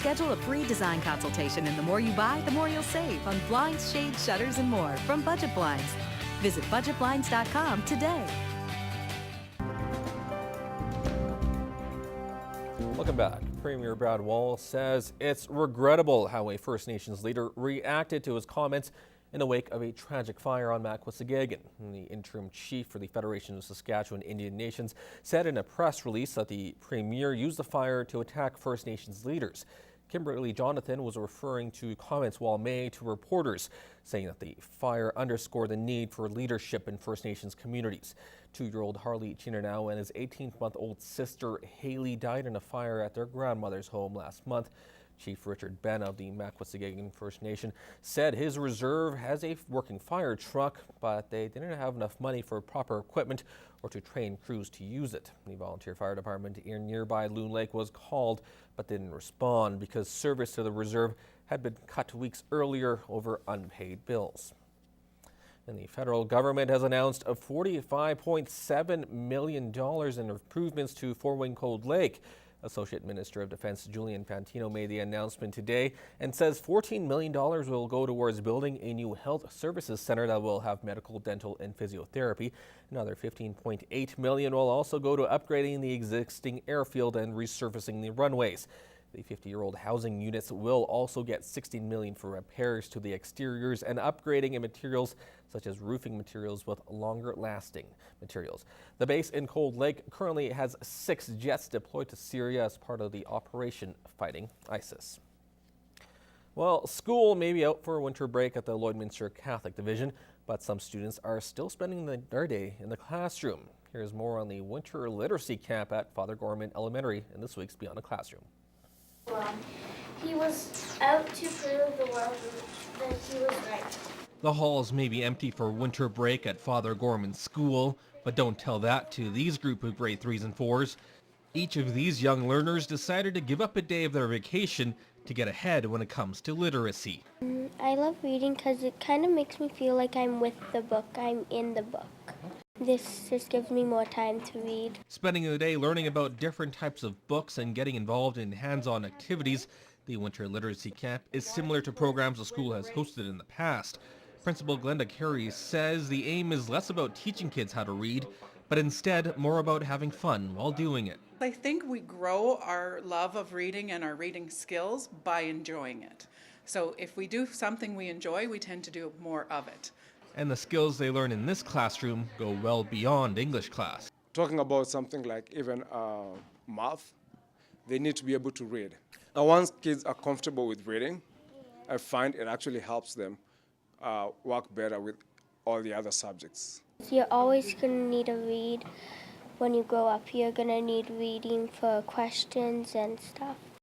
Schedule a free design consultation, and the more you buy, the more you'll save on blinds, shades, shutters, and more from Budget Blinds. Visit budgetblinds.com today. Welcome back. Premier Brad Wall says it's regrettable how a First Nations leader reacted to his comments in the wake of a tragic fire on Makwasagagan. The interim chief for the Federation of Saskatchewan Indian Nations said in a press release that the Premier used the fire to attack First Nations leaders. Kimberly Jonathan was referring to comments Wall made to reporters, saying that the fire underscored the need for leadership in First Nations communities. 2-year-old Harley Chinernau and his 18-month-old sister Haley died in a fire at their grandmother's home last month. Chief Richard Ben of the Makwasagagan First Nation said his reserve has a working fire truck, but they didn't have enough money for proper equipment or to train crews to use it. The volunteer fire department in nearby Loon Lake was called but didn't respond because service to the reserve had been cut weeks earlier over unpaid bills. And the federal government has announced a $45.7 million in improvements to Fort Wayne Cold Lake. Associate Minister of Defense Julian Fantino made the announcement today and says $14 million will go towards building a new health services center that will have medical, dental, and physiotherapy. Another $15.8 million will also go to upgrading the existing airfield and resurfacing the runways. The 50-year-old housing units will also get $16 million for repairs to the exteriors and upgrading in materials such as roofing materials with longer-lasting materials. The base in Cold Lake currently has 6 jets deployed to Syria as part of the operation fighting ISIS. Well, school may be out for a winter break at the Lloydminster Catholic Division, but some students are still spending their day in the classroom. Here's more on the winter literacy camp at Father Gorman Elementary in this week's Beyond the Classroom. He was out to prove the world that he was right. The halls may be empty for winter break at Father Gorman's school, but don't tell that to these group of grade 3s and 4s. Each of these young learners decided to give up a day of their vacation to get ahead when it comes to literacy. I love reading because it kind of makes me feel like I'm with the book, I'm in the book. This just gives me more time to read. Spending the day learning about different types of books and getting involved in hands-on activities, the Winter Literacy Camp is similar to programs the school has hosted in the past. Principal Glenda Carey says the aim is less about teaching kids how to read, but instead more about having fun while doing it. I think we grow our love of reading and our reading skills by enjoying it. So if we do something we enjoy, we tend to do more of it. And the skills they learn in this classroom go well beyond English class. Talking about something like even math, they need to be able to read. Now, once kids are comfortable with reading, I find it actually helps them work better with all the other subjects. You're always going to need to read when you grow up. You're going to need reading for questions and stuff.